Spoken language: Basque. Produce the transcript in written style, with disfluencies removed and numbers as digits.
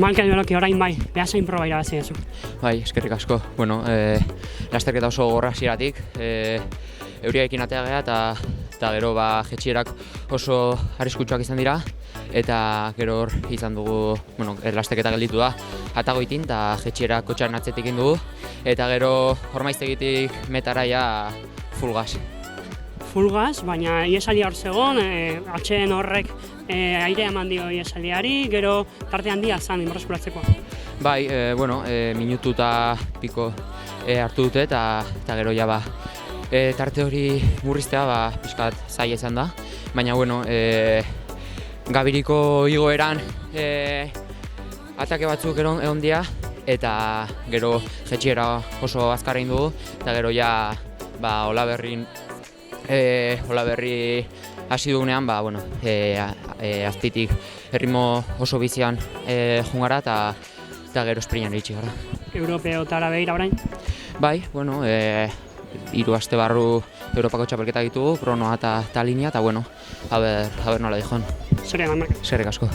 Ankel Beloki orain bai, behasain proba irabazi duzu. Bai, eskerrik asko. Bueno, lasterketa oso gogorra hasieratik, euriarekin atea gea eta gero jetxierak oso arriskutsuak izan dira eta gero hor izan dugu, lasterketa gelditu da atagoitin eta jetxierak kotxearen atzetik egin dugu eta gero hor maiztegitik metara ja full gas. Full gas, baina iesalia hor zegoen, atxeen horrek aire eman dio iesaliari, gero tarte handia zan inberreskuratzeko. Bai, minutu eta piko hartu dute eta gero ja tarte hori murriztea pixkat zaila izan da, baina Gabiriko igoeran atake batzuk egon dira eta gero jetxiera oso azkarra egin dugu eta gero ja Olaberri hasi dugunean azpitik erritmo oso bizian jungara eta gero esprinan iritsi gara. Europeotara behira orain? Bai, 3 aste barru Europako txapelketa ditugu, kronoa eta linea, eta aber nola dijon. Eskerrik asko. Eskerrik asko.